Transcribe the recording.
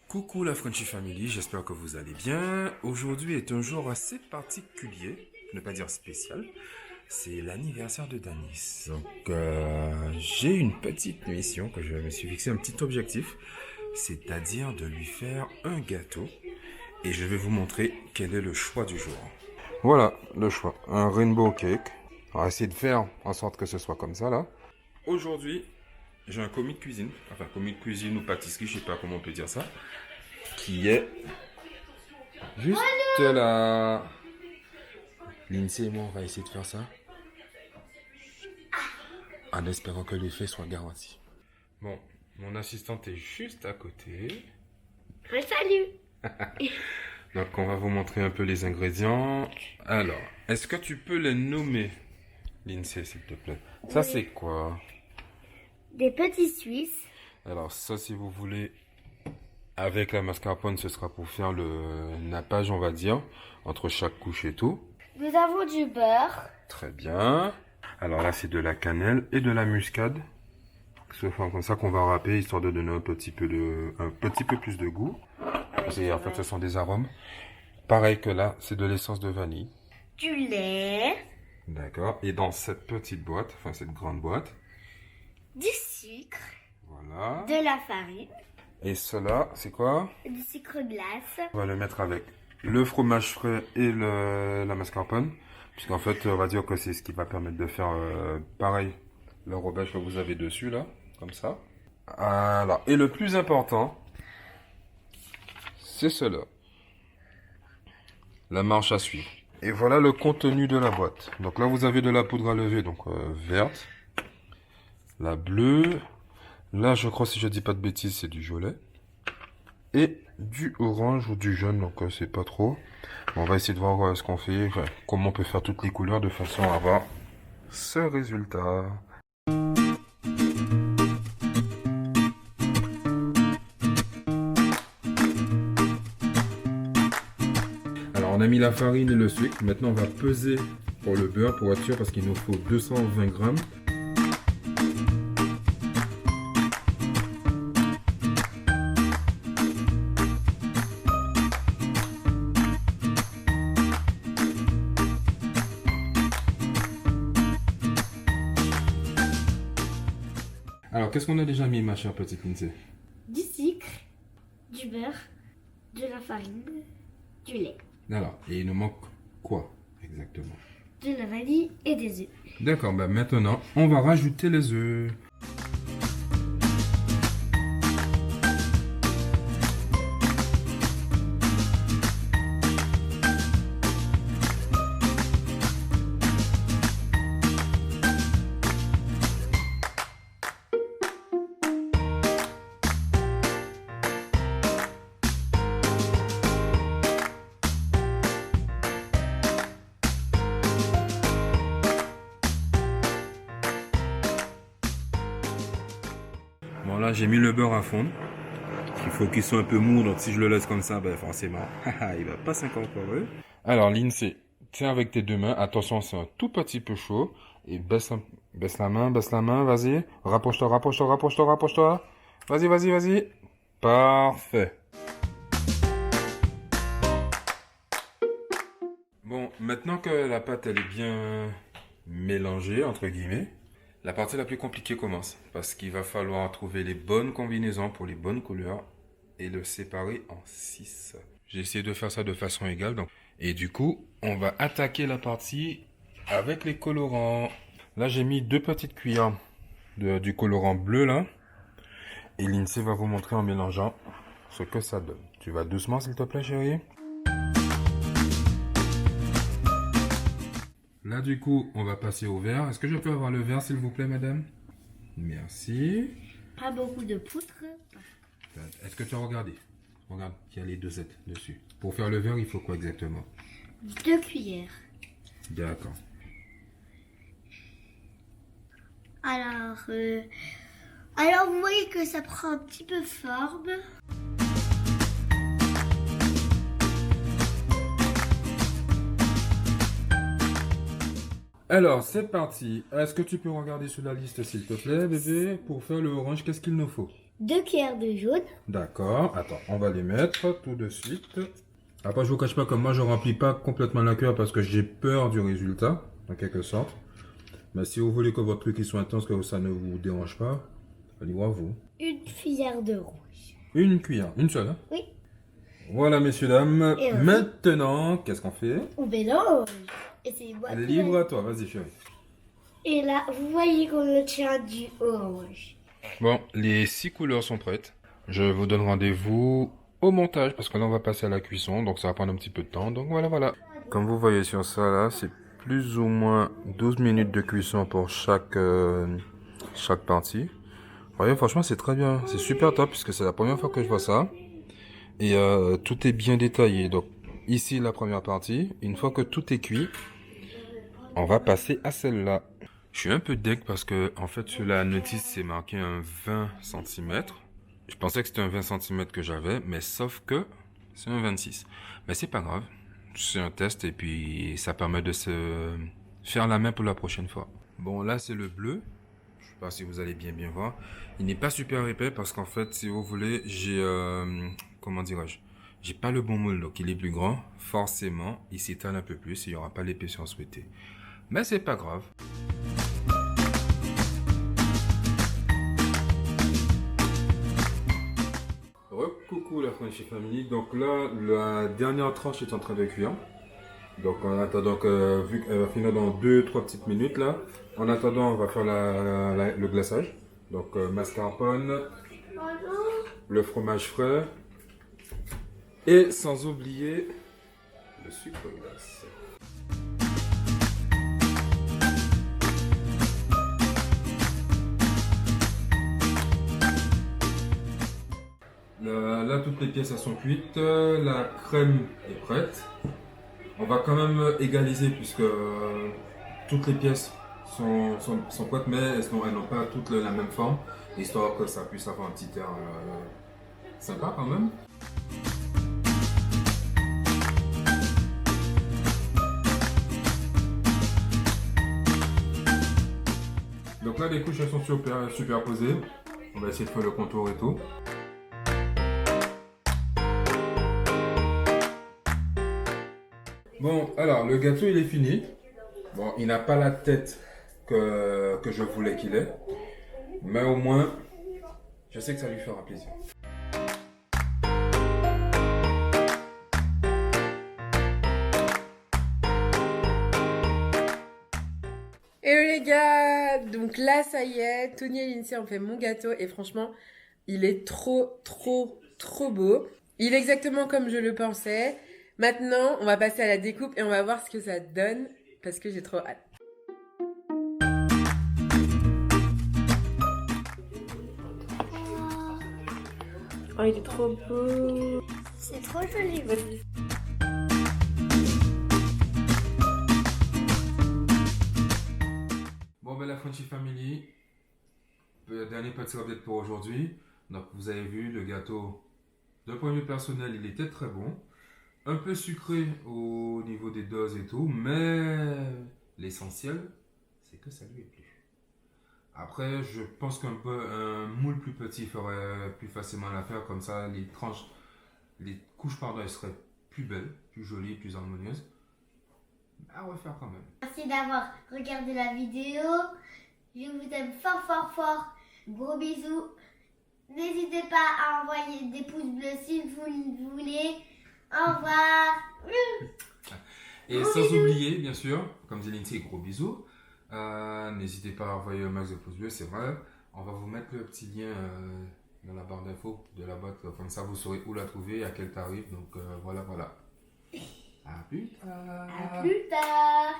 Coucou la Frenchy Family, j'espère que vous allez bien. Aujourd'hui est un jour assez particulier, pour ne pas dire spécial. C'est l'anniversaire de Danis. Donc j'ai une petite mission que je me suis fixé, un petit objectif, c'est-à-dire de lui faire un gâteau. Et je vais vous montrer quel est le choix du jour. Voilà le choix, un rainbow cake. On va essayer de faire en sorte que ce soit comme ça là. Aujourd'hui, j'ai un commis de cuisine, enfin commis de cuisine ou pâtisserie, je sais pas comment on peut dire ça, qui est juste là. Lindsay et moi, on va essayer de faire ça en espérant que l'effet soit garanti. Bon, mon assistante est juste à côté. Salut. Donc on va vous montrer un peu les ingrédients. Alors, est-ce que tu peux les nommer, Lindsay, s'il te plaît? Ça Oui. c'est quoi? Des petits Suisses. Alors ça, si vous voulez, avec la mascarpone, ce sera pour faire le nappage, on va dire, entre chaque couche et tout. Nous avons du beurre. Très bien. Alors là, c'est de la cannelle et de la muscade. C'est comme ça qu'on va râper, histoire de donner un petit peu plus de goût. Et en fait, ce sont des arômes. Pareil que là, c'est de l'essence de vanille. Du lait. D'accord. Et dans cette petite boîte, enfin cette grande boîte, Du sucre. voilà. De la farine. Et cela, c'est quoi? Du sucre glace. On va le mettre avec le fromage frais et la mascarpone. Puisqu'en fait, on va dire que c'est ce qui va permettre de faire pareil, l'enrobage que vous avez dessus, là. Comme ça. Voilà. Et le plus important, c'est cela. La marche à suivre. Et voilà le contenu de la boîte. Donc là, vous avez de la poudre à lever, donc verte. La bleue. Là, je crois, si je dis pas de bêtises, c'est du violet. Et du orange ou du jaune, donc c'est pas trop. On va essayer de voir ce qu'on fait, comment on peut faire toutes les couleurs de façon à avoir ce résultat. Alors on a mis la farine et le sucre. Maintenant on va peser pour le beurre pour être sûr parce qu'il nous faut 220 grammes. Alors, qu'est-ce qu'on a déjà mis, ma chère petite Lindsay? Du sucre. Du beurre. De la farine. Du lait. Alors, et il nous manque quoi exactement? De la vanille et des œufs. D'accord, bah maintenant, on va rajouter les œufs. Bon là j'ai mis le beurre à fondre. Il faut qu'il soit un peu mou, donc si je le laisse comme ça, ben forcément, il va pas s'incorporer. Alors Lindsay, tiens avec tes deux mains, attention c'est un tout petit peu chaud. Et baisse la main, vas-y. Rapproche-toi, rapproche-toi, rapproche-toi, rapproche-toi. Vas-y, vas-y, vas-y. Parfait. Bon, maintenant que la pâte elle est bien mélangée, entre guillemets, la partie la plus compliquée commence. Parce qu'il va falloir trouver les bonnes combinaisons pour les bonnes couleurs et le séparer en 6. J'ai essayé de faire ça de façon égale. Donc. Et du coup, on va attaquer la partie avec les colorants. Là, j'ai mis 2 petites cuillères du colorant bleu là. Et Lindsay va vous montrer en mélangeant ce que ça donne. Tu vas doucement s'il te plaît chérie. Là, du coup, on va passer au vert. Est-ce que je peux avoir le vert, s'il vous plaît, madame? Merci. Pas beaucoup de poudre. Est-ce que tu as regardé? Regarde, il y a les dosettes dessus. Pour faire le vert, il faut quoi exactement? 2 cuillères. D'accord. Alors, vous voyez que ça prend un petit peu forme. Alors, c'est parti. Est-ce que tu peux regarder sur la liste, s'il te plaît, bébé? Pour faire le orange, qu'est-ce qu'il nous faut? 2 cuillères de jaune. D'accord. Attends, on va les mettre tout de suite. Après, je vous cache pas que moi, je remplis pas complètement la cuillère parce que j'ai peur du résultat, en quelque sorte. Mais si vous voulez que votre truc il soit intense, que ça ne vous dérange pas, libre à vous. 1 cuillère de rouge. Une cuillère, une seule, hein? Oui. Voilà, messieurs, dames. Et Maintenant, qu'est-ce qu'on fait? On mélange. Et c'est moi qui Libre vais- à toi, vas-y, chérie. Et là, vous voyez qu'on obtient du orange. Bon, les 6 couleurs sont prêtes. Je vous donne rendez-vous au montage parce que là on va passer à la cuisson, donc ça va prendre un petit peu de temps. Donc voilà. Comme vous voyez sur ça là, c'est plus ou moins 12 minutes de cuisson pour chaque partie. Vous voyez, franchement c'est très bien, c'est super top puisque c'est la première fois que je vois ça. Et tout est bien détaillé. Donc ici la première partie, une fois que tout est cuit, on va passer à celle-là. Je suis un peu deg parce que, en fait, sur la notice, c'est marqué un 20 cm. Je pensais que c'était un 20 cm que j'avais, mais sauf que c'est un 26. Mais c'est pas grave. C'est un test et puis ça permet de se faire la main pour la prochaine fois. Bon, là, c'est le bleu. Je sais pas si vous allez bien voir. Il n'est pas super épais parce qu'en fait, si vous voulez, comment dirais-je? J'ai pas le bon moule, donc il est plus grand. Forcément, il s'étale un peu plus. Il n'y aura pas l'épaisseur souhaitée. Mais c'est pas grave. Coucou la Frenchy Family, donc là la dernière tranche est en train de cuire. Donc en attendant que, vu qu'elle va finir dans 2-3 petites minutes là, en attendant on va faire le glaçage. Donc mascarpone, le fromage frais et sans oublier le sucre glace. Là, toutes les pièces elles sont cuites, la crème est prête. On va quand même égaliser puisque toutes les pièces sont prêtes, mais elles n'ont pas toutes la même forme, histoire que ça puisse avoir un petit air sympa quand même. Donc là, les couches elles sont superposées. On va essayer de faire le contour et tout. Bon, alors, le gâteau, il est fini. Bon, il n'a pas la tête que je voulais qu'il ait. Mais au moins, je sais que ça lui fera plaisir. Hello les gars, donc là ça y est, Tony et Lindsay ont fait mon gâteau et franchement il est trop beau. Il est exactement comme je le pensais. Maintenant on va passer à la découpe et on va voir ce que ça donne parce que j'ai trop hâte. Oh il est trop beau. C'est trop joli. Bon, ben la Frenchy Family, le dernier petit update pour aujourd'hui. Donc, vous avez vu, le gâteau, d'un point de vue personnel, il était très bon. Un peu sucré au niveau des doses et tout, mais l'essentiel, c'est que ça lui est plu. Après, je pense un moule plus petit ferait plus facilement l'affaire, comme ça, les couches, pardon, elles seraient plus belles, plus jolies, plus harmonieuses. À refaire quand même. Merci d'avoir regardé la vidéo. Je vous aime fort. Gros bisous. N'hésitez pas à envoyer des pouces bleus si vous le voulez. Au revoir. Et Gros sans bisous. oublier, bien sûr, comme dit Lindsay, gros bisous. N'hésitez pas à envoyer un max de pouces bleus, c'est vrai. On va vous mettre le petit lien dans la barre d'infos de la boîte. Comme ça, vous saurez où la trouver, à quel tarif. Donc voilà. À plus tard. À plus tard.